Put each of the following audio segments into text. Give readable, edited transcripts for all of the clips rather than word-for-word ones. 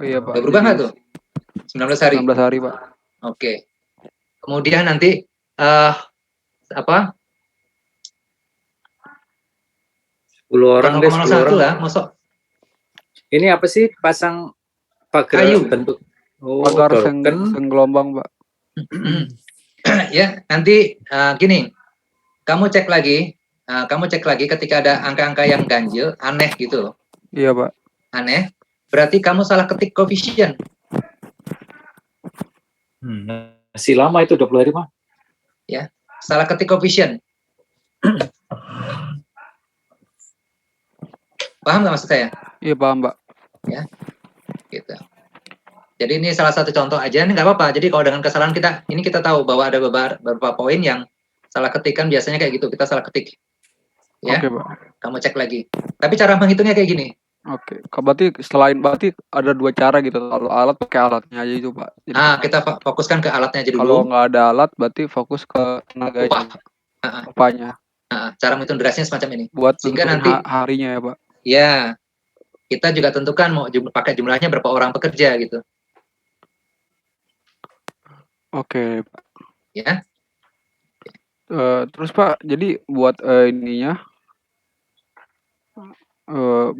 Iya Pak. Udah berubah nggak tuh? 19 hari. 19 hari Pak. Oke. Kemudian nanti apa? 10 orang deh, 10 orang. lah, masuk. Ini apa sih pasang pagar Kayu. bentuk? Oh, Pagar token. gelombang Pak. Ya, nanti gini. Kamu cek lagi ketika ada angka-angka yang ganjil, aneh gitu loh. Iya Pak. Aneh. Berarti kamu salah ketik koefisien. Masih lama itu 20 hari mah. Ya, salah ketik koefisien. Paham nggak maksud saya? Iya paham Pak. Ya, gitu. Jadi ini salah satu contoh aja, ini nggak apa-apa. Jadi kalau dengan kesalahan kita tahu bahwa ada beberapa poin yang salah ketikan, biasanya kayak gitu, kita salah ketik. Ya, Oke Pak. Kamu cek lagi. Tapi cara menghitungnya kayak gini. Oke, berarti ada 2 cara gitu. Kalau alat pakai alatnya aja itu Pak. Jadi, Kita fokuskan ke alatnya aja dulu. Kalau nggak ada alat, berarti fokus ke tenaganya, upahnya. Cara menghitung derasnya semacam ini. Buat sehingga nanti harinya ya Pak. Ya, kita juga tentukan mau pakai jumlahnya berapa orang pekerja gitu. Oke Pak. Ya. Terus Pak, jadi buat ininya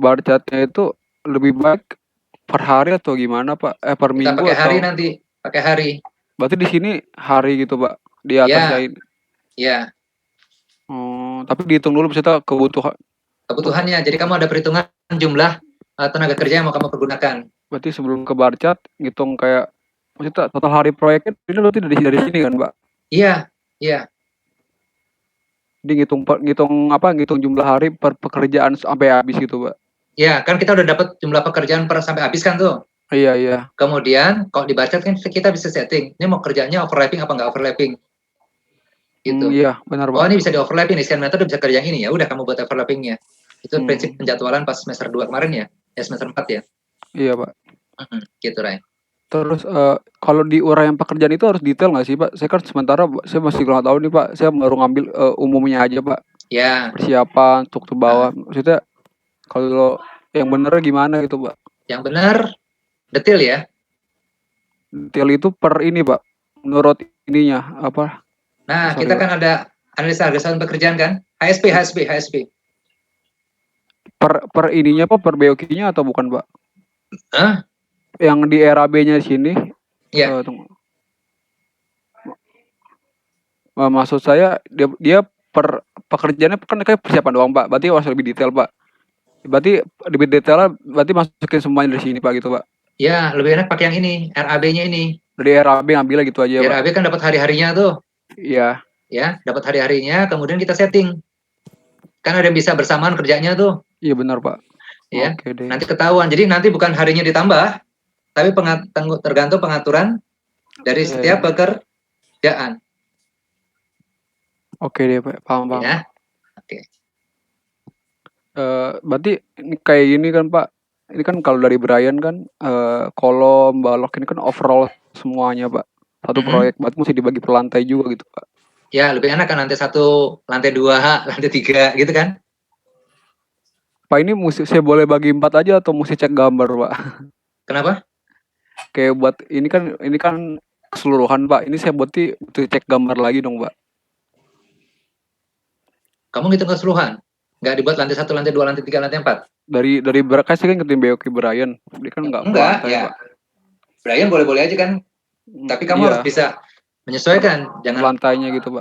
bar chartnya itu lebih baik per hari atau gimana Pak? Per Kita minggu pakai atau? hari nanti, pakai hari. Berarti di sini hari gitu Pak, di atasnya ini. Ya. Tapi dihitung dulu misalnya kebutuhannya. Jadi kamu ada perhitungan jumlah tenaga kerja yang mau kamu pergunakan. Berarti sebelum ke bar chart ngitung kayak maksudnya total hari proyeknya ini berarti dari sini kan Pak? Iya. Jadi ngitung jumlah hari per pekerjaan sampai habis gitu Pak. Iya, kan kita udah dapat jumlah pekerjaan sampai habis kan tuh. Iya. Kemudian kalau dibaca kan kita bisa setting, ini mau kerjanya overlapping apa nggak overlapping. Gitu. Iya, benar Pak. Oh, ini bisa di overlapping, sekian metode bisa kerja ini ya. Udah kamu buat overlappingnya. Itu prinsip penjadwalan pas semester 2 kemarin ya. Semester 4 ya. Iya Pak. Gitu Ray. Terus kalau di uraian pekerjaan itu harus detail nggak sih Pak? Saya kan sementara saya masih kurang tahu nih Pak. Saya baru ngambil umumnya aja Pak. Ya. Persiapan untuk ke bawah. Maksudnya kalau yang bener gimana gitu Pak? Yang benar detail ya. Detail itu per ini Pak. Menurut ininya apa? Nah, kita kan ada analisa harga pekerjaan kan? HSP. Per ininya Pak, per BOQ-nya atau bukan Pak? Yang di RAB-nya di sini. Iya. Maksud saya dia per pekerjaannya kan kayak persiapan doang Pak. Berarti harus lebih detail Pak. Berarti lebih detailnya berarti masukin semuanya dari sini Pak gitu Pak. Ya, lebih enak pakai yang ini, RAB-nya ini. Dari RAB ngambilnya gitu aja Pak. RAB kan dapat hari-harinya tuh. Iya. Ya, dapat hari-harinya, kemudian kita setting. Kan ada yang bisa bersamaan kerjanya tuh. Iya benar Pak. Ya. Oke deh. Nanti ketahuan. Jadi nanti bukan harinya ditambah, tapi tergantung pengaturan dari setiap pekerjaan. Oke deh Pak, paham. Ya. Oke. Berarti ini kayak gini kan Pak. Ini kan kalau dari Brian kan kolom, balok ini kan overall semuanya Pak. Satu proyek, berarti mesti dibagi per lantai juga gitu Pak. Ya, lebih enak kan lantai 1, lantai 2, lantai 3 gitu kan. Pak, ini saya boleh bagi 4 aja atau mesti cek gambar Pak? Kenapa? Kayak buat ini kan keseluruhan Pak. Ini saya butuh cek gambar lagi dong Pak. Kamu ngitung keseluruhan? Nggak dibuat lantai 1, lantai 2, lantai 3, lantai 4? Dari berkas sih kan ngetim BOQ Brian. Dia kan enggak ya. Pak. Brian boleh-boleh aja kan. Tapi kamu harus bisa menyesuaikan, jangan lantainya gitu Pak.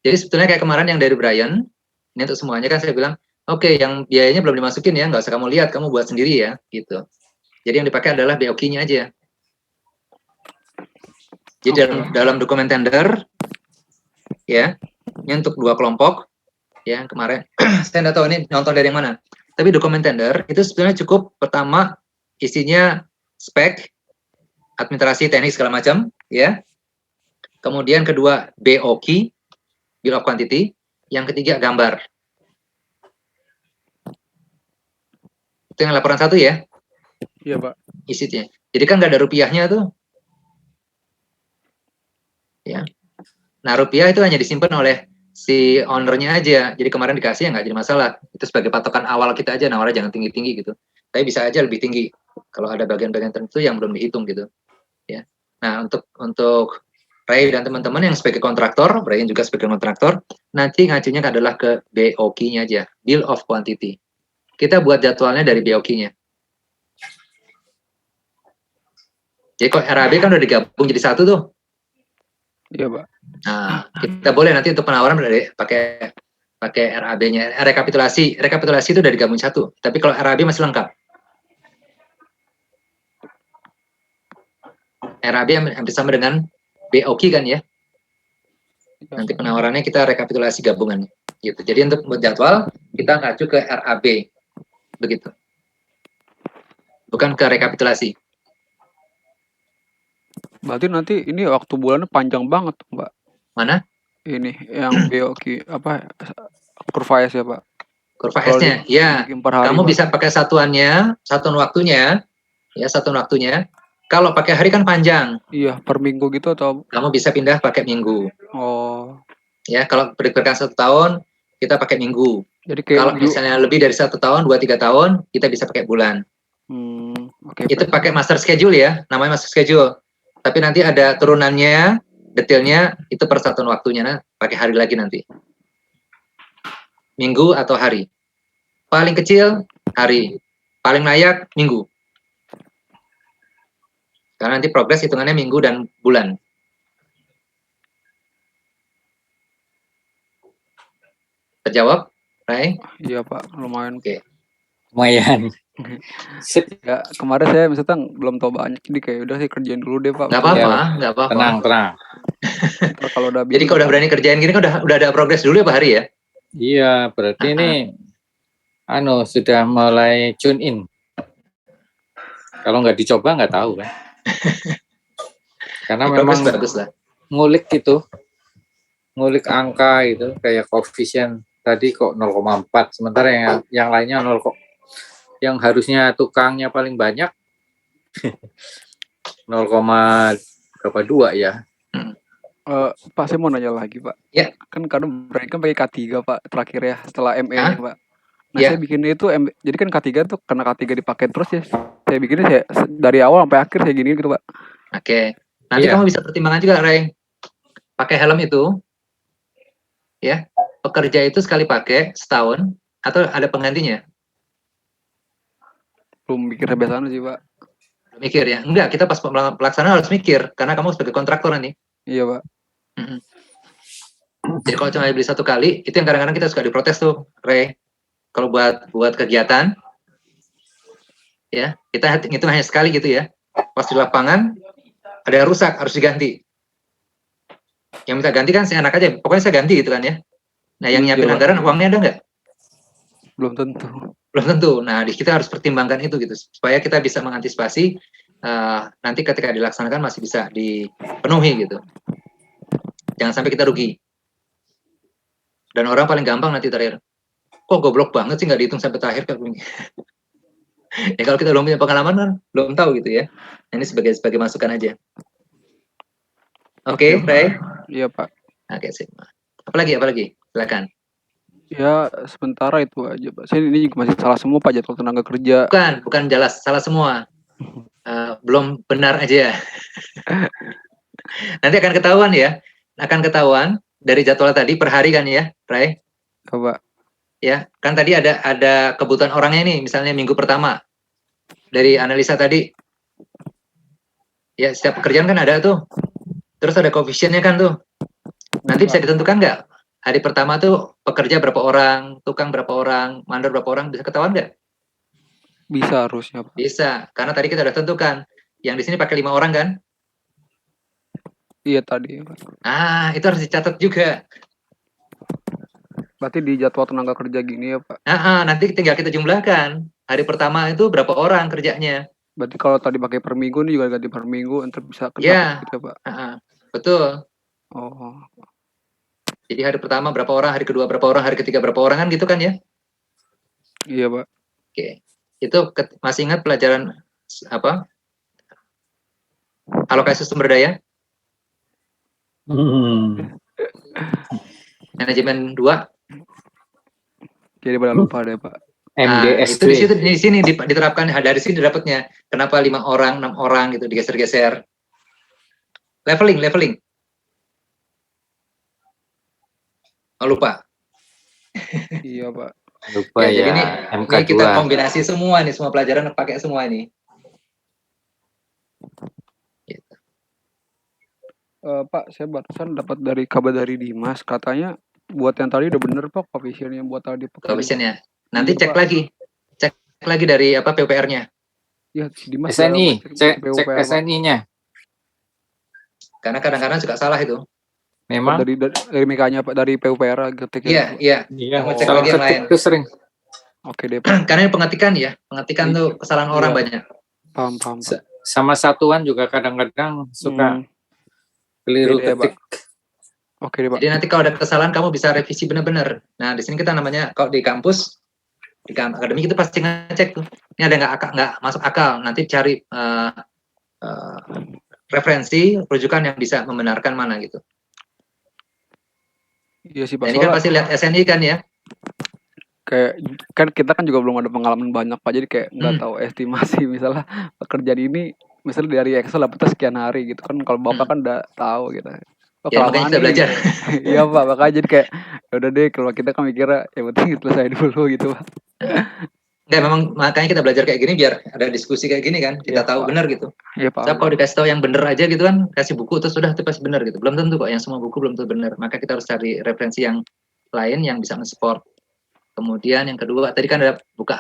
Jadi sebetulnya kayak kemarin yang dari Brian, ini untuk semuanya kan saya bilang, oke, yang biayanya belum dimasukin ya, nggak usah kamu lihat, kamu buat sendiri ya, gitu. Jadi yang dipakai adalah BOQ-nya aja. Jadi dalam dokumen tender, ya, ini untuk 2 kelompok, ya kemarin, saya nggak tahu ini nonton dari yang mana. Tapi dokumen tender itu sebetulnya cukup, pertama isinya spek, administrasi, teknik segala macam, ya. Kemudian kedua BOQ, Bill of Quantity. Yang ketiga gambar. Itu yang laporan 1 ya? Iya Pak. Isinya. Jadi kan nggak ada rupiahnya tuh. Ya. Nah rupiah itu hanya disimpan oleh si ownernya aja. Jadi kemarin dikasih ya nggak jadi masalah. Itu sebagai patokan awal kita aja. Nawarnya jangan tinggi-tinggi gitu. Tapi bisa aja lebih tinggi. Kalau ada bagian-bagian tertentu yang belum dihitung gitu, ya. Nah, untuk Ray dan teman-teman yang sebagai kontraktor, Brian juga sebagai kontraktor, nanti ngajunya adalah ke BOQ-nya aja, Bill of Quantity. Kita buat jadwalnya dari BOQ-nya. Jadi kok RAB kan udah digabung jadi satu tuh. Iya, Pak. Nah, kita boleh nanti untuk penawaran pakai RAB-nya. Rekapitulasi itu udah digabung satu. Tapi kalau RAB masih lengkap. RAB hampir sama dengan BOQ kan ya. Iya, Nanti Pak. penawarannya kita rekapitulasi gabungan. Gitu. Jadi untuk membuat jadwal kita ngacu ke RAB. Begitu. Bukan ke rekapitulasi. Berarti nanti ini waktu bulannya panjang banget, Pak. Mana? Ini yang BOQ apa kurva S ya, Pak. Kurva Kalau S-nya. Ya, bikin per hari, kamu Pak. bisa pakai satuan waktunya. Ya, satuan waktunya. Kalau pakai hari kan panjang. Iya, per minggu gitu atau Kamu bisa pindah pakai minggu. oh. Ya, kalau berdasarkan 1 tahun, kita pakai minggu. Jadi kayak Kalau misalnya lebih dari 1 tahun, 2-3 tahun, kita bisa pakai bulan. oke, Itu Pak. pakai master schedule ya, namanya master schedule. Tapi nanti ada turunannya, detailnya, itu per satuan waktunya, pakai hari lagi nanti. Minggu atau hari. Paling kecil, hari. Paling layak, minggu. Karena nanti progres hitungannya minggu dan bulan. Terjawab, Ray? Iya, Pak. Lumayan. Oke. Lumayan. Sip. Ya, kemarin saya misalnya belum tahu banyak, jadi kayak udah sih kerjain dulu deh, Pak. Nggak apa-apa, nggak apa-apa. Tenang. Ntar kalau udah Jadi kalau udah berani kerjain gini kan udah ada progres dulu ya Pak Hari ya? Iya, berarti ini sudah mulai tune in. Kalau nggak dicoba nggak tahu kan. Karena memang bagus lah. ngulik angka itu kayak koefisien tadi kok 0,4, sementara yang lainnya 0 kok. Yang harusnya tukangnya paling banyak 0,2 ya. Pak, saya mau nanya lagi, Pak. Ya. Kan kadang Brian kan pakai K3, Pak, terakhir ya, setelah ME-nya, Pak. Nah, Ya. saya bikinnya itu, jadi kan K3 tuh, karena K3 dipakai terus ya, saya bikinnya dari awal sampai akhir saya gini gitu, Pak. Oke. Nanti kamu bisa pertimbangkan juga, Ray. Pakai helm itu, ya, pekerja itu sekali pakai setahun, atau ada penggantinya? Belum mikir sampai sana sih, Pak. Mikir ya? Enggak, kita pas pelaksanaan harus mikir, karena kamu sebagai kontraktor nanti. Iya, Pak. Jadi kalau cuma beli satu kali, itu yang kadang-kadang kita suka diprotes tuh, Ray. Kalau buat kegiatan, ya kita itu hanya sekali gitu ya. Pas di lapangan ada yang rusak harus diganti. Yang minta ganti kan saya enak aja, pokoknya saya ganti gitu kan ya. Nah yang nyiapin anggaran uangnya ada nggak? Belum tentu. Belum tentu. Nah kita harus pertimbangkan itu gitu supaya kita bisa mengantisipasi nanti ketika dilaksanakan masih bisa dipenuhi gitu. Jangan sampai kita rugi. Dan orang paling gampang nanti terakhir, kok goblok banget sih nggak dihitung sampai terakhir kayak gini. Ya kalau kita belum punya pengalaman kan belum tahu gitu ya. Nah, ini sebagai masukan aja. Oke, Ray? Iya, Pak. Oke, sip. Apalagi? Silakan. Ya, sementara itu aja, Pak. Saya ini juga masih salah semua, Pak, jadwal tenaga kerja. Bukan jelas, salah semua. Belum benar aja. Nanti akan ketahuan ya. Akan ketahuan dari jadwal tadi per hari kan ya, Ray? Coba. Ya, kan tadi ada kebutuhan orangnya nih, misalnya minggu pertama. Dari analisa tadi. Ya, setiap pekerjaan kan ada tuh. Terus ada koefisiennya kan tuh. Nanti bisa ditentukan nggak? Hari pertama tuh pekerja berapa orang, tukang berapa orang, mandor berapa orang, bisa ketahuan nggak? Bisa harusnya, Pak. Bisa, karena tadi kita udah tentukan. Yang di sini pakai 5 orang kan? Iya tadi, Pak. Itu harus dicatat juga. Berarti di jadwal tenaga kerja gini ya, Pak? Nanti tinggal kita jumlahkan. Hari pertama itu berapa orang kerjanya? Berarti kalau tadi pakai per minggu ini juga ganti per minggu, ntar bisa kena gitu ya, Pak? Betul. Oh. Jadi hari pertama berapa orang, hari kedua berapa orang, hari ketiga berapa orang kan gitu kan ya? Iya, Pak. Oke. Itu masih ingat pelajaran apa? Alokasi sumber daya? Manajemen 2? Jadi pada lupa deh, Pak. Nah, itu MDSW. di sini diterapkan, dari sini dapatnya. Kenapa 5 orang, 6 orang gitu digeser-geser. Leveling. Oh, lupa. Iya, Pak. Lupa Ya, jadi ya, ini MK2. kita kombinasi semua nih, semua pelajaran pakai semua ini. Gitu. Pak, saya barusan dapat dari kabar dari Dimas, katanya buat yang tadi udah bener Pak, koefisiennya buat tadi pekerja. Koefisiennya. Nanti Iya, cek Pak. lagi dari apa PUPR-nya. Iya, Dimas SNI, cek cek PUPR, Pak. SNI-nya. Karena kadang-kadang suka salah itu. Memang. Dari mekanya Pak, dari PUPR ketik. Iya. Iya, Kamu cek salah lagi yang ketik lain. itu sering. Oke deh, Pak. Karena ini pengetikan ya. Pengetikan tuh kesalahan orang Iya. banyak. Paham, Pak. Sama satuan juga kadang-kadang suka keliru Beda ya, ketik. Oke deh, Pak. Jadi nanti kalau ada kesalahan kamu bisa revisi benar-benar. Nah, di sini kita namanya kalau di kampus di akademik itu pasti ngecek tuh. Ini ada nggak masuk akal. Nanti cari referensi rujukan yang bisa membenarkan mana gitu. Iya sih, Pak. Nah, ini kan pasti lihat SNI kan ya. Kayak kan kita kan juga belum ada pengalaman banyak Pak, jadi kayak nggak tahu estimasi misalnya pekerjaan ini misalnya dari Excel dapetnya sekian hari gitu kan, kalau Bapak kan udah tahu gitu. Oh, Ya, makanya kita belajar. Gitu. Iya Pak, makanya jadi kayak ya udah deh, kalau kita kan mikirnya ya penting selesai dulu gitu Pak. Enggak, memang makanya kita belajar kayak gini biar ada diskusi kayak gini kan, kita Iya, tahu Pak. benar gitu. Iya Pak. So, kalau dikasih tahu yang benar aja gitu kan, kasih buku terus sudah itu pasti benar gitu. Belum tentu kok, yang semua buku belum tentu benar. Maka kita harus cari referensi yang lain yang bisa mensupport. Kemudian yang kedua, tadi kan ada buka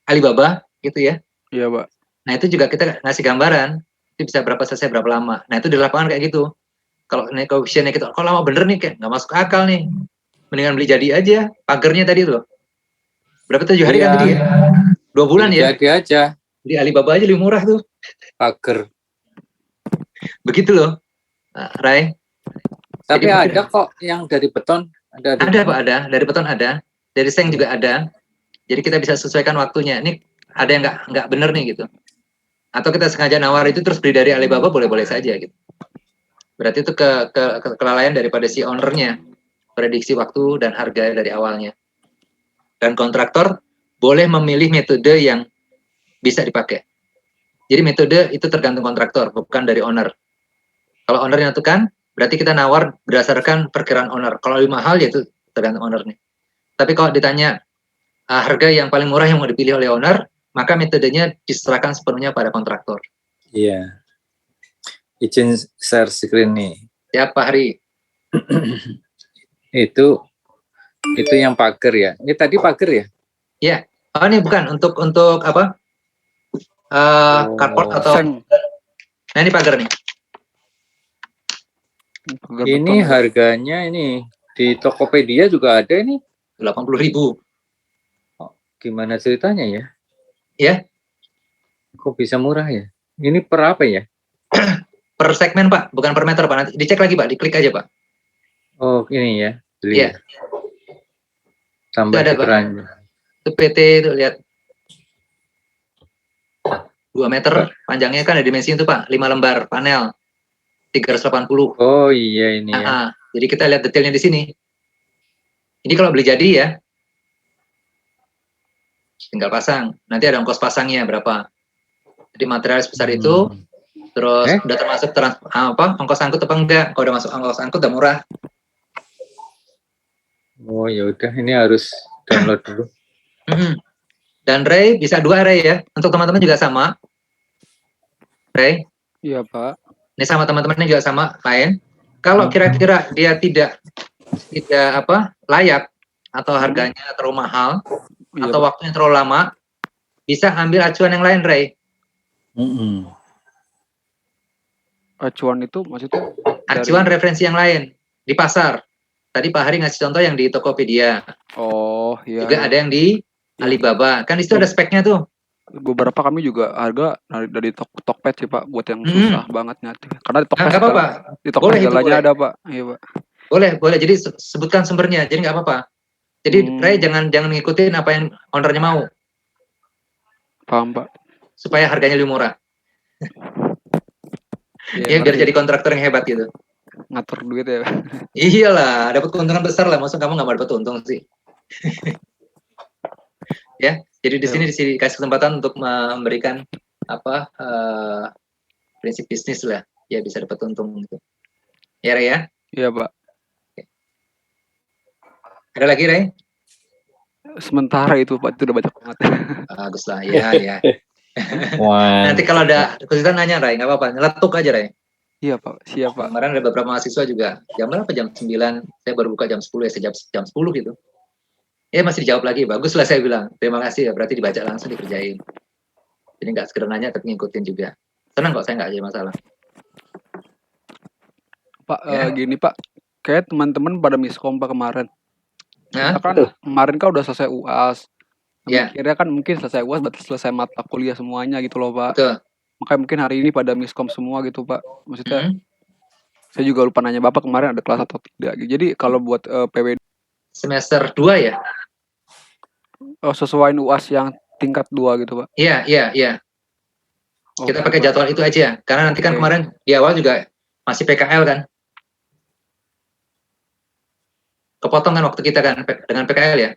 Alibaba gitu ya. Iya Pak. Nah, itu juga kita ngasih gambaran, itu bisa berapa selesai berapa lama. Nah, itu di lapangan kayak gitu. Kalau naik koefisiennya kita, kalau lama bener nih kayak nggak masuk akal nih. Mendingan beli jadi aja, pagernya tadi tuh. Berapa 7 hari kan tadi ya? 2 bulan ya? Jadi aja. Di Alibaba aja lebih murah tuh. Pager. Begitu loh, Rai. Tapi Jadi ada kok yang dari beton. Ada Pak, ada. Dari beton ada. Dari seng juga ada. Jadi kita bisa sesuaikan waktunya. Ini ada yang nggak bener nih gitu. Atau kita sengaja nawar itu terus beli dari Alibaba boleh-boleh saja gitu. Berarti itu kelalaian daripada si ownernya. Prediksi waktu dan harga dari awalnya. Dan kontraktor boleh memilih metode yang bisa dipakai. Jadi metode itu tergantung kontraktor, bukan dari owner. Kalau owner yang tentukan, berarti kita nawar berdasarkan perkiraan owner. Kalau lebih mahal, ya itu tergantung owner nih. Tapi kalau ditanya harga yang paling murah yang mau dipilih oleh owner, maka metodenya diserahkan sepenuhnya pada kontraktor. Iya. Izin share screen nih. Siap, Pak Hari? Itu yang pagar ya. Ini tadi pagar ya? Iya. Oh, ini bukan untuk apa? Carport atau Seng. Nah, ini pagar nih. Ini harganya ini di Tokopedia juga ada ini. 80.000. Gimana ceritanya ya? Ya. Kok bisa murah ya? Ini per apa ya? Per segmen, Pak, bukan per meter, Pak. Nanti dicek lagi, Pak. Diklik aja, Pak. Oh, ini ya. Beli. Iya. Tambah Itu ada, Pak. Itu PT itu lihat. 2 meter panjangnya kan ada dimensi itu, Pak. 5 lembar panel. 380. Oh iya ini ya. Jadi kita lihat detailnya di sini. Ini kalau beli jadi ya, tinggal pasang. Nanti ada ongkos pasangnya berapa. Jadi material sebesar itu, terus udah termasuk ongkos angkut apa enggak? Kalau udah masuk ongkos angkut udah murah. Oh ya udah, ini harus download dulu. Dan Ray bisa 2 Ray ya. Untuk teman-teman juga sama. Ray. Iya Pak. Ini sama teman-temannya juga sama lain. Kalau kira-kira dia tidak layak atau harganya terlalu mahal atau waktunya terlalu lama, bisa ambil acuan yang lain, Ray. Acuan itu maksudnya? Acuan referensi yang lain di pasar. Tadi Pak Hari ngasih contoh yang di Tokopedia. Oh iya. Juga ada yang di Alibaba. Kan di situ ada speknya tuh. Beberapa kami juga harga dari Tokped sih Pak, buat yang susah banget nyari. Karena di Tokped apa-apa. Di Tokped segalanya ada Pak. Iya Pak. Boleh. Jadi sebutkan sumbernya. Jadi nggak apa-apa. Jadi Ray jangan ngikutin apa yang ownernya mau. Paham Pak. Supaya harganya lebih murah. Ya biar jadi kontraktor yang hebat gitu. Ngatur duit ya. Iyalah, dapat keuntungan besar lah. Maksud kamu nggak mau dapat untung sih? Ya, jadi di Ya, sini dikasih kesempatan untuk memberikan apa prinsip bisnis lah, ya bisa dapat untung gitu. Ya, Ray ya. iya Pak. Ada lagi, Ray? Sementara itu Pak, itu udah banyak banget. Bagus lah, ya, ya. Wah. Nanti kalau ada kesulitan nanya, Ray, nggak apa-apa, nyeletuk aja, Ray. Iya Pak, siap Pak. Kemarin ada beberapa mahasiswa juga, jam berapa? Jam 9, saya baru buka jam 10 ya, sejam jam 10 gitu. Ya masih dijawab lagi, bagus lah saya bilang. Terima kasih ya, berarti dibaca langsung dikerjain. Jadi nggak sekedar nanya, tapi ngikutin juga. Senang kok, saya nggak ada masalah. Pak, Ya. gini Pak, kayak teman-teman pada miskom Pak kemarin. Nah, Kita kan kemarin kan udah selesai UAS. Ya. Mikirnya kan mungkin selesai UAS berarti selesai mata kuliah semuanya gitu loh Pak. betul. Makanya mungkin hari ini pada miskom semua gitu Pak. Maksudnya Hmm. saya juga lupa nanya Bapak kemarin ada kelas atau tidak. Jadi kalau buat PWD Semester 2 ya? sesuaiin UAS yang tingkat 2 gitu Pak. Iya, iya, iya. Kita Oke, pakai Pak. jadwal itu aja. Karena nanti kan Oke. kemarin di awal juga masih PKL kan? Kepotong kan waktu kita kan dengan PKL ya?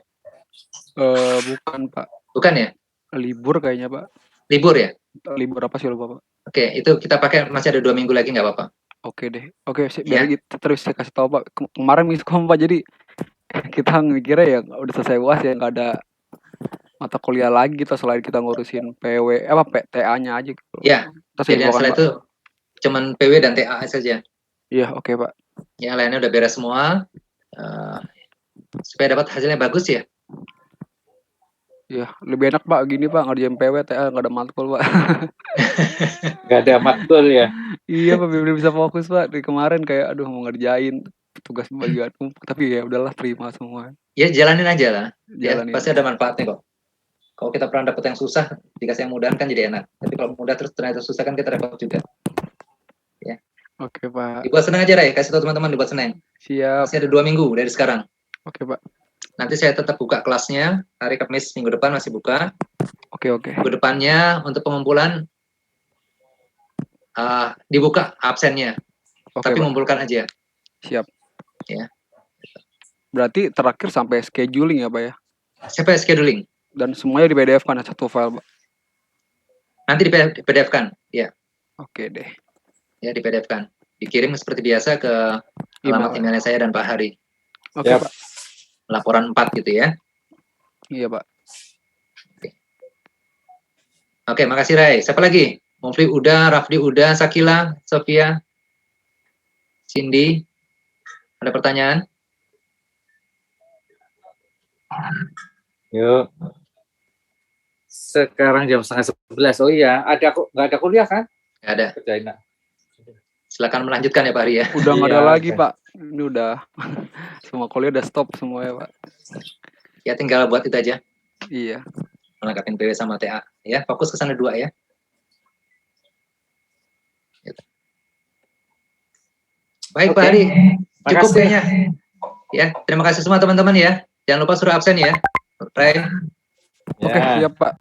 Bukan Pak. Bukan ya? Libur kayaknya Pak. Libur ya? Libur apa sih lupa Pak. Oke, itu kita pakai masih ada 2 minggu lagi nggak apa-apa. Oke deh. Oke, Ya. biar gitu terus saya kasih tahu Pak. Kemarin miskom Pak, jadi kita mikirnya ya udah selesai UAS ya nggak ada mata kuliah lagi gitu selain kita ngurusin PW apa PTA-nya aja gitu. Ya. Terus Jadi infokan, setelah Pak. itu cuman PW dan TA saja. Iya, oke Pak. Ya, lainnya udah beres semua. Supaya dapat hasilnya bagus ya. Iya, lebih enak Pak gini Pak, ngerjain PW TA nggak ada matkul Pak. Nggak ada matkul ya. Iya Pak, biar bisa fokus Pak. Dari kemarin kayak aduh mau ngerjain tugas bagian tapi ya udahlah terima semua. Ya, jalanin aja lah. Ya, Jalanin. pasti ada manfaatnya kok. Kalau kita pernah dapet yang susah, dikasih yang mudah kan jadi enak. Tapi kalau mudah terus ternyata susah kan kita repot juga. Oke Pak. Dibuat senang aja, Ray. Kasih tahu teman-teman dibuat senang. Siap. Masih ada 2 minggu dari sekarang. Oke Pak. Nanti saya tetap buka kelasnya. Hari Kamis minggu depan masih buka. Oke. Minggu depannya untuk pengumpulan dibuka absennya. Oke Tapi Pak. mengumpulkan aja. Siap. Ya. Berarti terakhir sampai scheduling ya Pak ya? Sampai scheduling. Dan semuanya di PDF kan satu file Pak? Nanti di PDF kan. Ya. Oke deh. Ya, di PDF kan. Dikirim seperti biasa ke alamat emailnya saya dan Pak Hari. Oke Yap. Pak. Laporan 4 gitu ya. Iya Pak. Oke, makasih Ray. Siapa lagi? Mufli udah, Rafli udah, Sakila, Sofia, Cindy. Ada pertanyaan? Yuk. Sekarang jam 10:30. Oh iya, nggak ada kuliah kan? Nggak ada. Kerjain nak. Silakan melanjutkan ya Pak Hari ya. Udah nggak ada Iya, lagi oke. Pak. Ini udah semua kuliah udah stop semua ya Pak. Ya tinggal buat itu aja. Iya. Melengkapi PW sama TA. Ya, fokus ke sana 2 ya. Gitu. Baik Oke. Pak Hari. Cukup Makasih. kayaknya. Ya, terima kasih semua teman-teman ya. Jangan lupa suruh absen ya. Ray. Oke, Ya. siap Pak.